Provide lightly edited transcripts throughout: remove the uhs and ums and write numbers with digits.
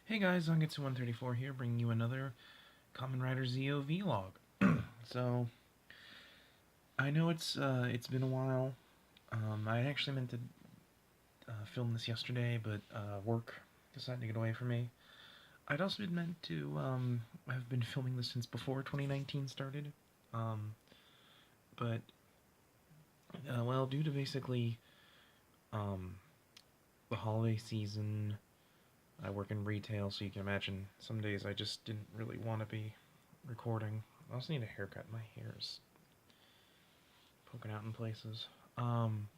Hey guys, Zangetsu 134 here, bringing you another Kamen Rider ZO vlog. So, I know it's been a while. I actually meant to film this yesterday, but work decided to get away from me. I'd also been meant to have been filming this since before 2019 started, um, but well, due to basically um, the holiday season, I work in retail, so you can imagine some days I just didn't really want to be recording. I also need a haircut. My hair is poking out in places. Um,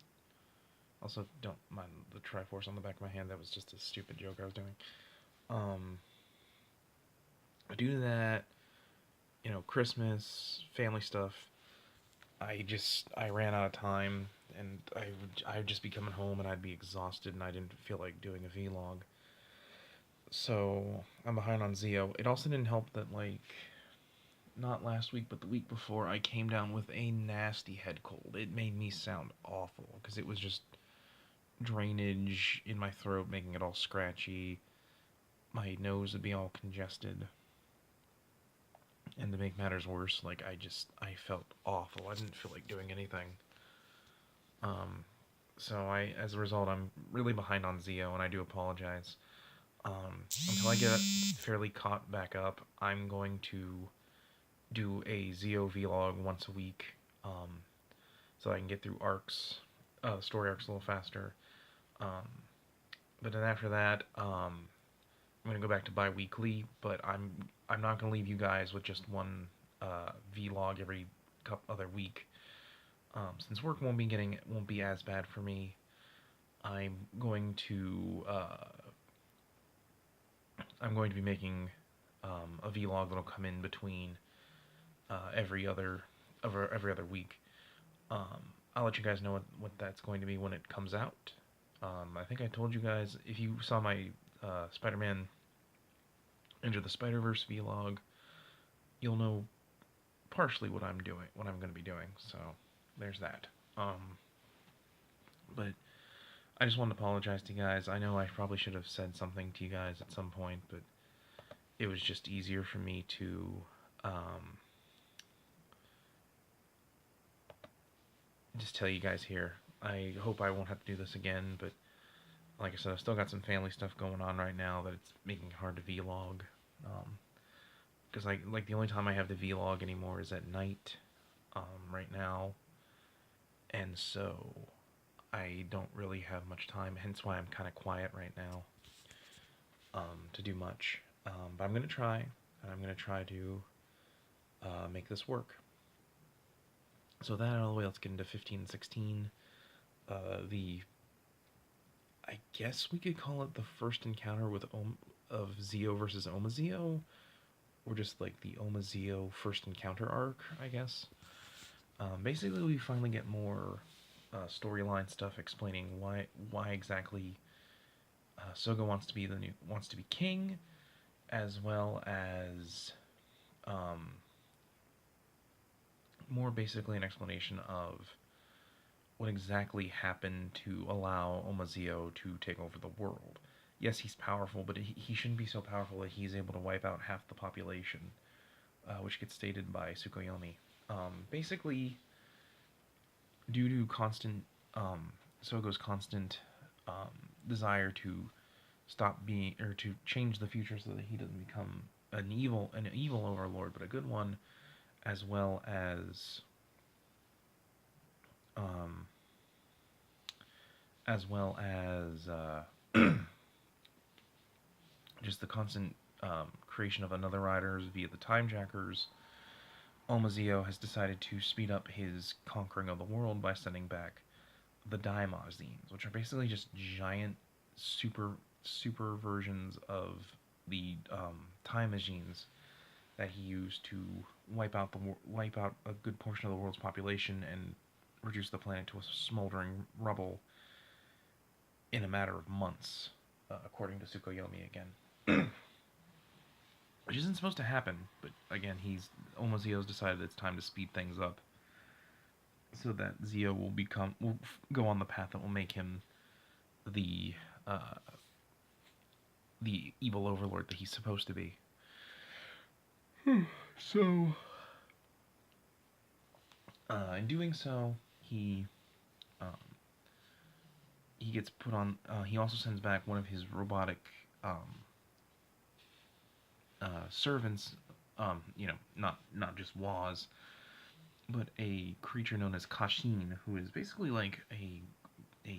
Also, don't mind the Triforce on the back of my hand. That was just a stupid joke I was doing. Um, Due to that, Christmas, family stuff, I ran out of time, and I'd just be coming home and I'd be exhausted, and I didn't feel like doing a vlog. So I'm behind on Zio. It also didn't help that not last week, but the week before, I came down with a nasty head cold. It made me sound awful because it was just drainage in my throat, making it all scratchy. My nose would be all congested. And to make matters worse, I felt awful. I didn't feel like doing anything. Um, as a result, I'm really behind on Zio, and I do apologize. Until I get fairly caught back up, I'm going to do a Zio vlog once a week, so I can get through story arcs a little faster. Um, but then after that, I'm gonna go back to bi-weekly, but I'm not gonna leave you guys with just one vlog every other week. Since work won't be as bad for me, I'm going to be making a vlog that'll come in between every other week. Um, I'll let you guys know what that's going to be when it comes out. I think I told you guys, if you saw my Spider-Man Enter the Spider-Verse vlog, you'll know partially what I'm going to be doing. So there's that. But I just wanted to apologize to you guys. I know I probably should have said something to you guys at some point, but it was just easier for me to just tell you guys here. I hope I won't have to do this again, but like I said, I've still got some family stuff going on right now that it's making it hard to vlog. Because the only time I have the vlog anymore is at night, right now, and so I don't really have much time. Hence why I'm kind of quiet right now, to do much. But I'm gonna try, and I'm gonna try to make this work. So that out of the way, let's get into 15 and 16. The I guess we could call it the first encounter of Zio versus Omazeo, or just like the Omazeo first encounter arc, I guess. Basically, we finally get more storyline stuff explaining why exactly Soga wants to be king, as well as um, more basically an explanation of what exactly happened to allow Omazeo to take over the world. Yes, he's powerful, but he shouldn't be so powerful that he's able to wipe out half the population, which gets stated by Tsukuyomi. Basically, due to Sogo's constant um, desire to stop being, or to change the future so that he doesn't become an evil overlord, but a good one, as well as um, as well as just the constant creation of another riders via the time jackers. Omazeo has decided to speed up his conquering of the world by sending back the Daimazines, which are basically just giant, super versions of the time machines that he used to wipe out a good portion of the world's population and reduce the planet to a smoldering rubble in a matter of months, according to Tsukuyomi again. Which isn't supposed to happen, but again, Omazeo's decided it's time to speed things up so that Zio will go on the path that will make him the uh, the evil overlord that he's supposed to be. So, in doing so, um, he gets put on. He also sends back one of his robotic um, servants. Not just Waz, but a creature known as Kashin, who is basically like a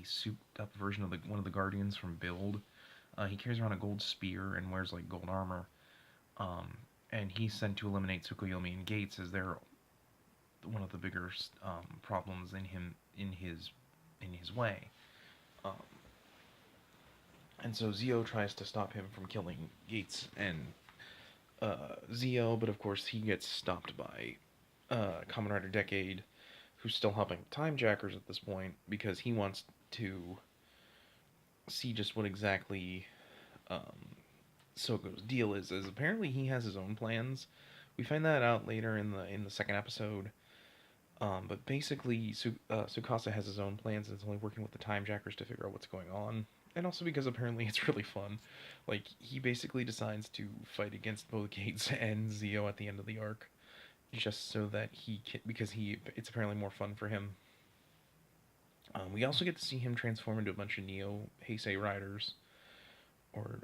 souped up version of one of the Guardians from Build. He carries around a gold spear and wears like gold armor. Um, and he's sent to eliminate Tsukuyomi and Gates as they're one of the bigger problems in his way. Um, and so Zio tries to stop him from killing Gates and Zio, but of course he gets stopped by Kamen Rider Decade, who's still helping Time Jackers at this point because he wants to see just what exactly um, Sogo's deal is. As apparently he has his own plans. We find that out later in the second episode. But basically, Tsukasa has his own plans and is only working with the Time Jackers to figure out what's going on. And also because apparently it's really fun. Like, he basically decides to fight against both Gates and Zio at the end of the arc. Just so that he can, because it's apparently more fun for him. We also get to see him transform into a bunch of Neo Heisei riders, or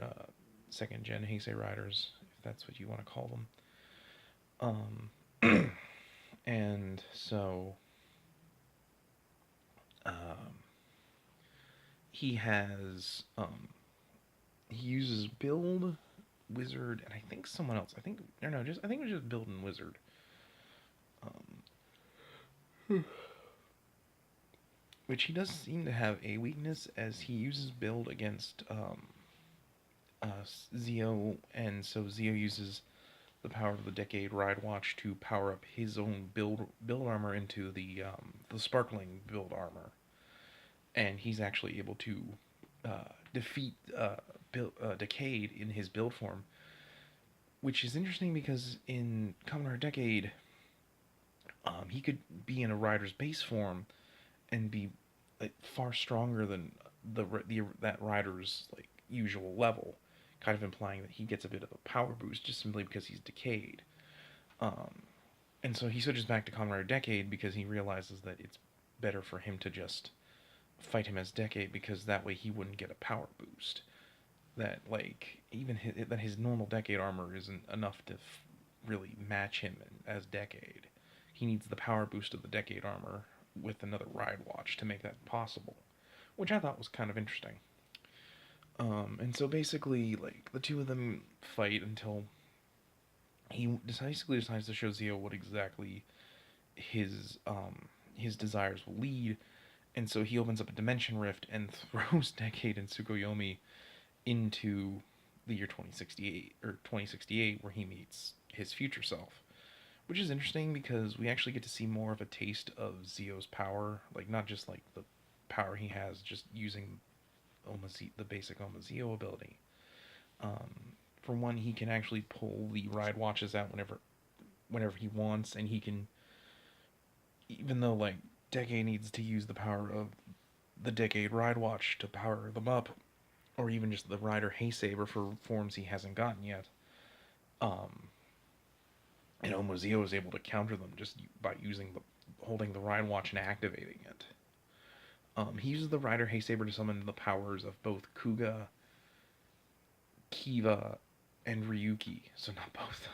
second gen Heisei riders, if that's what you want to call them. And so um, he has he uses build, wizard, and I think someone else. I think no, just I think it was just build and wizard. Which he does seem to have a weakness as he uses build against Zio, and so Zio uses the power of the Decade Ride Watch to power up his own build armor into the sparkling build armor, and he's actually able to defeat Decade in his build form, which is interesting because in Kamen Rider Decade, he could be in a rider's base form and be like, far stronger than that rider's like usual level, kind of implying that he gets a bit of a power boost just simply because he's decayed. Um, and so he switches back to Kamen Rider Decade because he realizes that it's better for him to just fight him as Decade because that way he wouldn't get a power boost. That like even that his normal Decade armor isn't enough to really match him as Decade. He needs the power boost of the Decade armor with another ride watch to make that possible, which I thought was kind of interesting. And so basically, like the two of them fight until he basically decides to show Zio what exactly his desires will lead, and so he opens up a dimension rift and throws Decade and Tsukuyomi into the year 2068, where he meets his future self, which is interesting because we actually get to see more of a taste of Zio's power, like not just like the power he has just using the basic Omazeo ability. For one, he can actually pull the ride watches out whenever he wants, and he can, even though like Decade needs to use the power of the Decade ride watch to power them up, or even just the Rider Haysaber for forms he hasn't gotten yet. And Omazeo is able to counter them just by holding the ride watch and activating it. He uses the Rider Haysaber to summon the powers of both Kuga, Kiva, and Ryuki. So not both.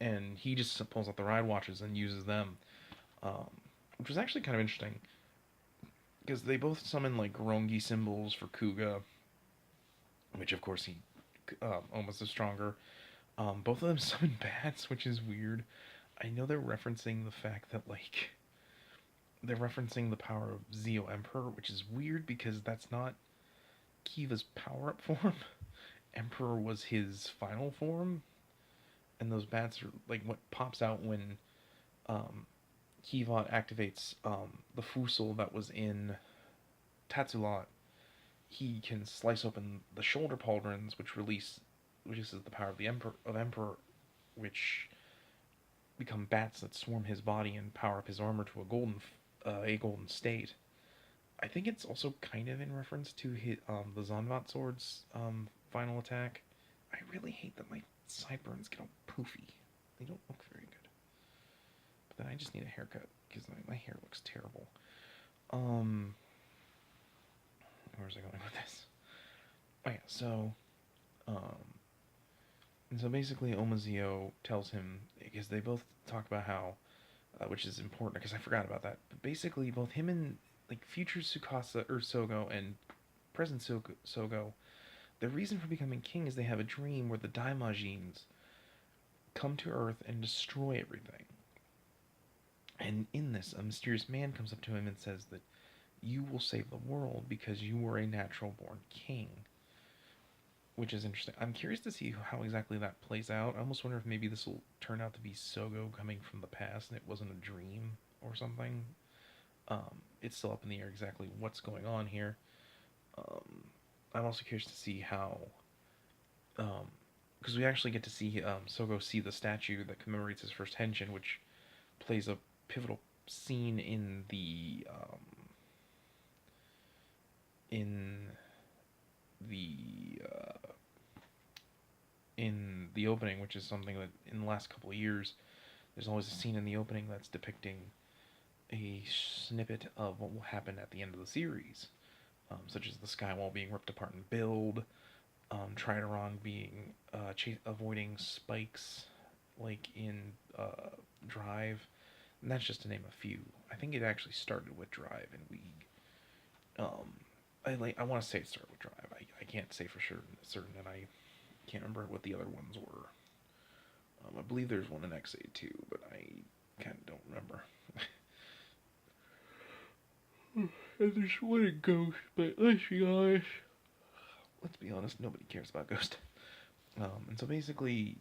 And he just pulls out the ride watches and uses them, which was actually kind of interesting because they both summon like Rongi symbols for Kuga, which of course he almost is stronger. Both of them summon bats, which is weird. I know they're referencing the fact that like they're referencing the power of Zeo Emperor, which is weird because that's not Kiva's power-up form. Emperor was his final form, and those bats are like what pops out when Kiva activates the Fusel that was in Tatsulot. He can slice open the shoulder pauldrons, which releases the power of the Emperor, which become bats that swarm his body and power up his armor to a golden state. I think it's also kind of in reference to the Zonvat sword's final attack, I really hate that my sideburns get all poofy. They don't look very good. But then I just need a haircut because my hair looks terrible. Where's I going with this? Oh yeah, so, and so basically Omazeo tells him, because they both talk about how, which is important because I forgot about that, but basically both him and, like, future Tsukasa, or Sogo, and present Sogo, the reason for becoming king is they have a dream where the Daimajins come to Earth and destroy everything. And in this, a mysterious man comes up to him and says that you will save the world because you were a natural born king. Which is interesting. I'm curious to see how exactly that plays out. I almost wonder if maybe this will turn out to be Sogo coming from the past and it wasn't a dream or something. It's still up in the air exactly what's going on here. I'm also curious to see how, because we actually get to see Sogo see the statue that commemorates his first henshin, which plays a pivotal scene in the the in the opening, which is something that in the last couple of years, there's always a scene in the opening that's depicting a snippet of what will happen at the end of the series, such as the skywall being ripped apart in Build, Trideron being avoiding spikes, like in Drive, and that's just to name a few. I think it actually started with Drive in League. I want to say it started with Drive. I can't say for sure certain, and I can't remember what the other ones were. I believe there's one in XA too, but I kind of don't remember. And there's one in Ghost, but let's be honest, nobody cares about Ghost. And so basically,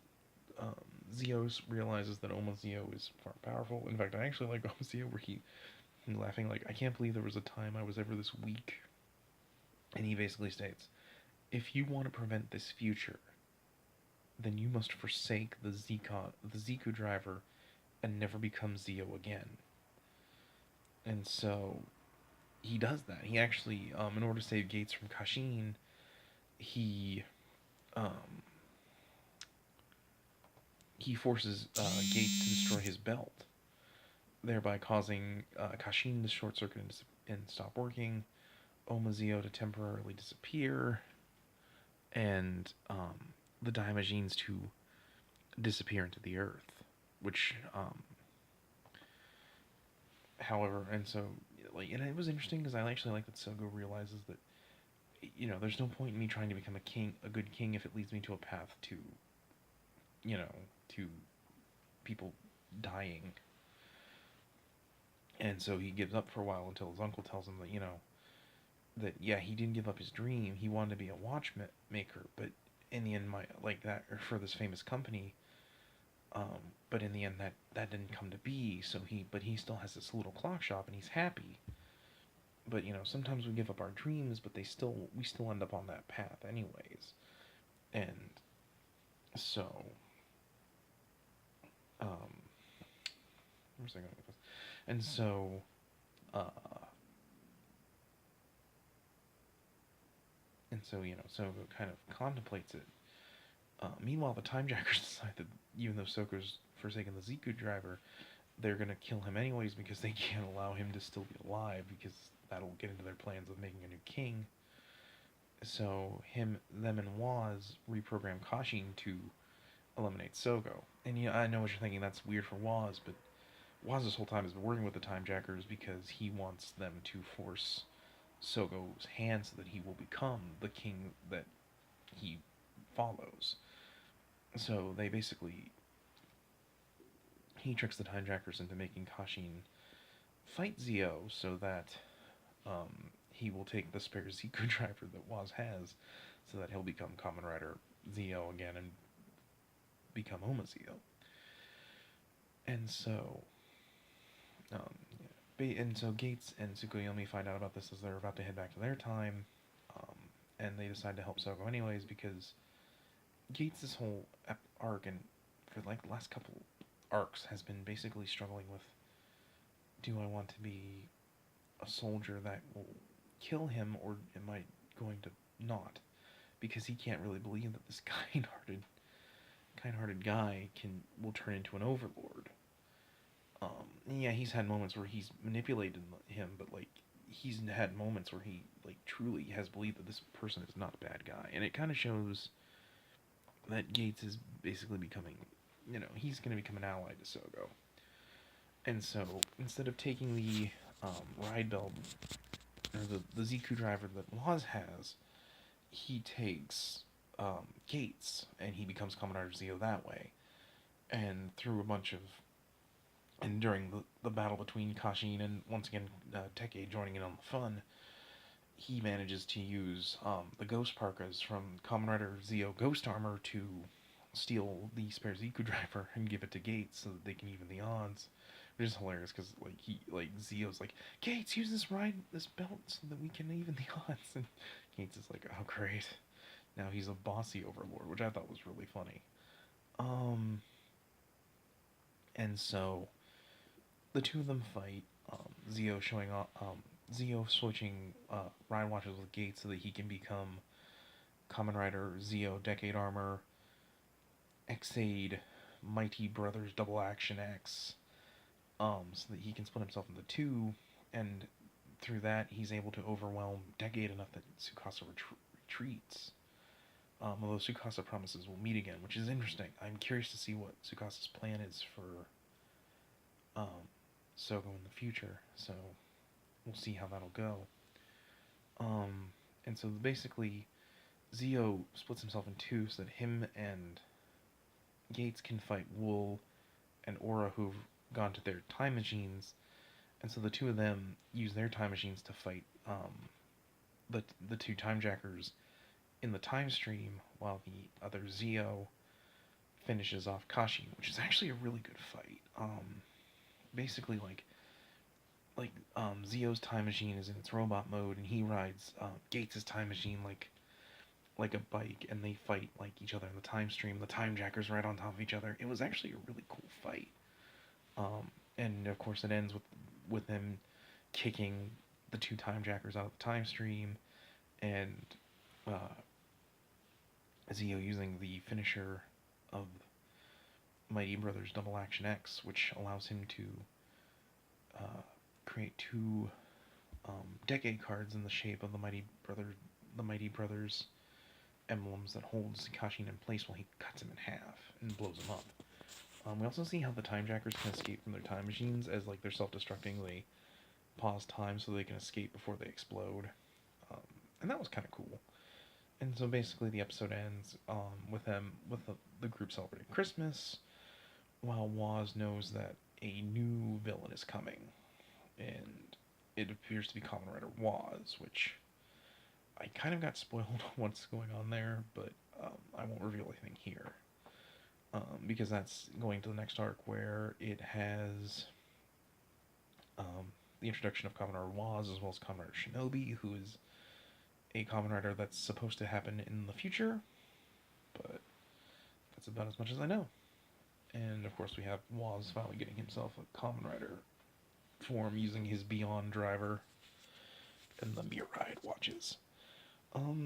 Zeos realizes that Omazeo is far powerful. In fact, I actually like Omazeo where he's laughing like, I can't believe there was a time I was ever this weak. And he basically states, if you want to prevent this future, then you must forsake the Ziku driver and never become Zeo again. And so he does that. He actually, in order to save Gates from Kashin, he forces Gates to destroy his belt, thereby causing Kashin to short circuit and stop working, Omazeo to temporarily disappear, and the Daimajins to disappear into the earth, which, however, and so, like, and it was interesting because I actually like that Sogo realizes that, you know, there's no point in me trying to become a good king if it leads me to a path to, you know, to people dying. And so he gives up for a while until his uncle tells him that, you know, that, yeah, he didn't give up his dream. He wanted to be a watchmaker, but in the end, like that, or for this famous company, but in the end, that didn't come to be. So he still has this little clock shop, and he's happy. But, you know, sometimes we give up our dreams, but we still end up on that path anyways. And so, where's I going with this? And so, you know, Sogo kind of contemplates it. Meanwhile, the Timejackers decide that even though Soko's forsaken the Ziku driver, they're going to kill him anyways because they can't allow him to still be alive because that'll get into their plans of making a new king. So them and Waz reprogram Kashin to eliminate Sogo. And yeah, I know what you're thinking, that's weird for Waz, but Waz this whole time has been working with the Timejackers because he wants them to force Sogo's hand so that he will become the king that he follows. So they basically, he tricks the Timejackers into making Kashin fight Zio so that he will take the spare Ziku driver that Waz has, so that he'll become Kamen Rider Zio again and become Omazeo. And so, Gates and Tsukuyomi find out about this as they're about to head back to their time, and they decide to help Sogo anyways because Gates' this whole arc, and for like the last couple arcs, has been basically struggling with, do I want to be a soldier that will kill him, or am I going to not? because he can't really believe that this kind-hearted guy will turn into an overlord. Yeah, he's had moments where he's manipulated him, but like he's had moments where he like truly has believed that this person is not a bad guy, and it kind of shows that Gates is basically becoming, he's going to become an ally to Sougou. And so instead of taking the ride belt or the Ziku driver that Waz has, he takes Gates and he becomes Kamen Rider Zio that way. And through a bunch of and during the battle between Kashin and once again Teke joining in on the fun, he manages to use the Ghost Parkas from Kamen Rider Zio Ghost Armor to steal the spare Ziku driver and give it to Gates so that they can even the odds. Which is hilarious because Zio's like, Gates, use this belt so that we can even the odds, and Gates is like, oh great, now he's a bossy overlord, which I thought was really funny. And so the two of them fight. Zio showing off. Zio switching ride watches with Gates so that he can become Kamen Rider Zio Decade Armor, Xaid, Mighty Brothers Double Action X, so that he can split himself into two, and through that he's able to overwhelm Decade enough that Tsukasa retreats. Although Tsukasa promises we'll meet again, which is interesting. I'm curious to see what Tsukasa's plan is for Sougou in the future, so we'll see how that'll go. And so basically, Zio splits himself in two so that him and Gates can fight Wool and Aura, who've gone to their time machines, and so the two of them use their time machines to fight the two timejackers in the time stream, while the other Zio finishes off Kashin, which is actually a really good fight. Basically, Zio's time machine is in its robot mode, and he rides Gates' time machine like a bike, and they fight like each other in the time stream. The timejackers right on top of each other. It was actually a really cool fight. And of course, it ends with him kicking the two timejackers out of the time stream, and Zio using the finisher of Mighty Brothers Double Action X, which allows him to create two decade cards in the shape of the Mighty Brothers emblems that holds Kashin in place while he cuts him in half and blows him up. We also see how the timejackers can escape from their time machines as they're self-destructing. They pause time so they can escape before they explode, and that was kind of cool. And so basically, the episode ends with the group celebrating Christmas, while Waz knows that a new villain is coming, and it appears to be Kamen Rider Waz, which I kind of got spoiled on what's going on there, but I won't reveal anything here. Because that's going to the next arc where it has the introduction of Kamen Rider Waz as well as Kamen Rider Shinobi, who is a Kamen Rider that's supposed to happen in the future, but that's about as much as I know. And of course we have Waz finally getting himself a Kamen Rider form using his Beyond driver and the Mirai watches.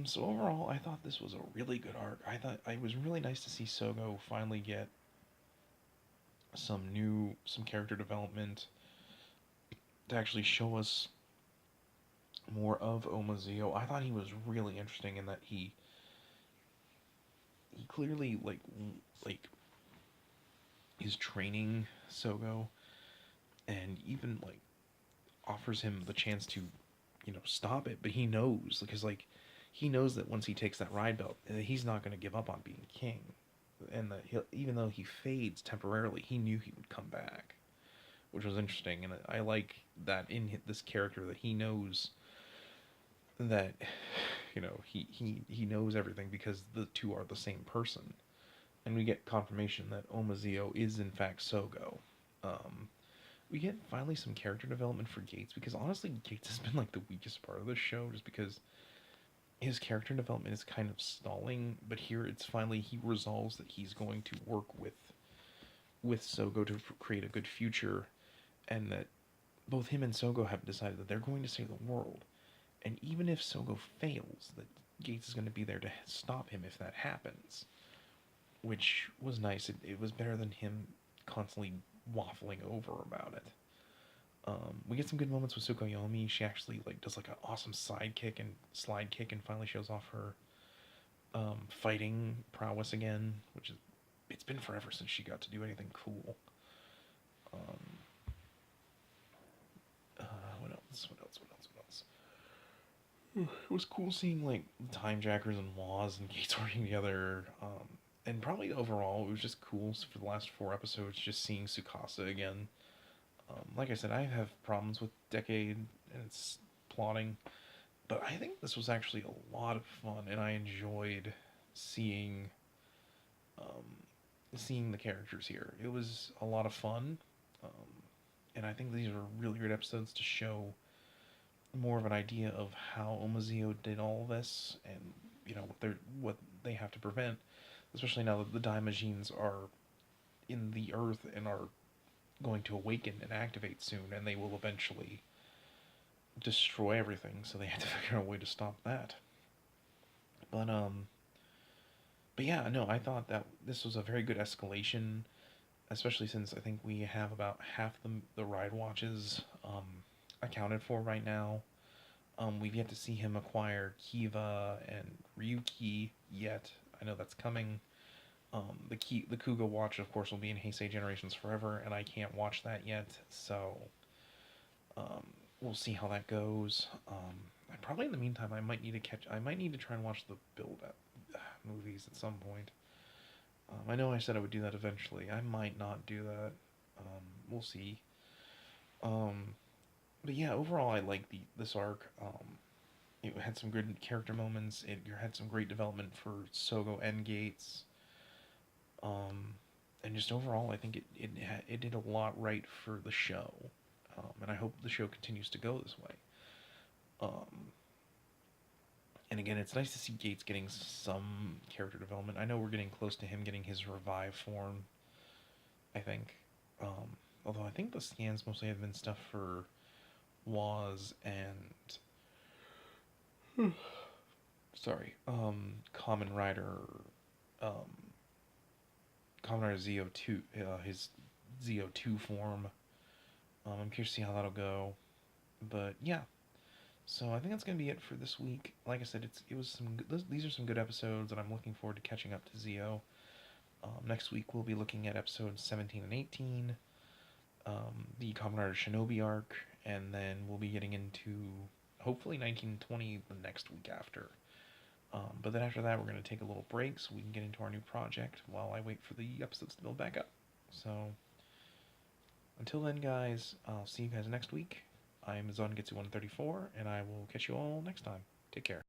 So overall, I thought this was a really good arc. I thought it was really nice to see Sougou finally get some character development to actually show us more of Omazeo. I thought he was really interesting in that he clearly like is training Sougou, and even offers him the chance to stop it, but he knows, because he knows that once he takes that ride belt, he's not going to give up on being king, and that even though he fades temporarily, he knew he would come back, which was interesting. And I like that in this character, that he knows that he knows everything, because the two are the same person, and we get confirmation that Omazeo is in fact Sougou. We get finally some character development for Gates, because honestly Gates has been the weakest part of this show, just because his character development is kind of stalling, but here it's finally he resolves that he's going to work with Sougou to create a good future, and that both him and Sougou have decided that they're going to save the world. And even if Sougou fails, that Gates is going to be there to stop him if that happens, which was nice. It was better than him constantly waffling over about it. We get some good moments with Tsukuyomi. She actually like does like an awesome side kick and slide kick and finally shows off her fighting prowess again, which is it's been forever since she got to do anything cool. Um, what else? What else? What else? What else? It was cool seeing like Time Jackers and Waz and Gates working together. And probably overall, it was just cool for the last 4 episodes just seeing Tsukasa again. Like I said, I have problems with Decade and its plotting, but I think this was actually a lot of fun, and I enjoyed seeing um, seeing the characters here. It was a lot of fun, um, and I think these are really great episodes to show more of an idea of how Omazeo did all this, and what they have to prevent, especially now that the Daimajins are in the Earth and are going to awaken and activate soon, and they will eventually destroy everything. So they have to figure out a way to stop that. But but yeah, no, I thought that this was a very good escalation, especially since I think we have about half the ride watches accounted for right now. We've yet to see him acquire Kiva and Ryuki yet. I know that's coming. The Kuga watch, of course, will be in Heisei Generations Forever, and I can't watch that yet, so um, we'll see how that goes. Probably in the meantime, I might need to try and watch the build up movies at some point. I know I said I would do that eventually. I might not do that. We'll see. Um, but yeah, overall, I like this arc. It had some good character moments. It had some great development for Sougou and Gates. Um, and just overall, I think it did a lot right for the show. And I hope the show continues to go this way. Um, and again, it's nice to see Gates getting some character development. I know we're getting close to him getting his revive form, I think. Although I think the scans mostly have been stuff for Waz and Kamen Rider, um, Kamen Rider ZO2, his ZO2 form. I'm curious to see how that'll go, but yeah. So I think that's gonna be it for this week. Like I said, these are some good episodes, and I'm looking forward to catching up to Zio. Next week we'll be looking at episodes 17 and 18, the Kamen Rider Shinobi arc, and then we'll be getting into hopefully 1920 the next week after. But then after that, we're going to take a little break so we can get into our new project while I wait for the episodes to build back up. So, until then, guys, I'll see you guys next week. I'm Zangetsu134, and I will catch you all next time. Take care.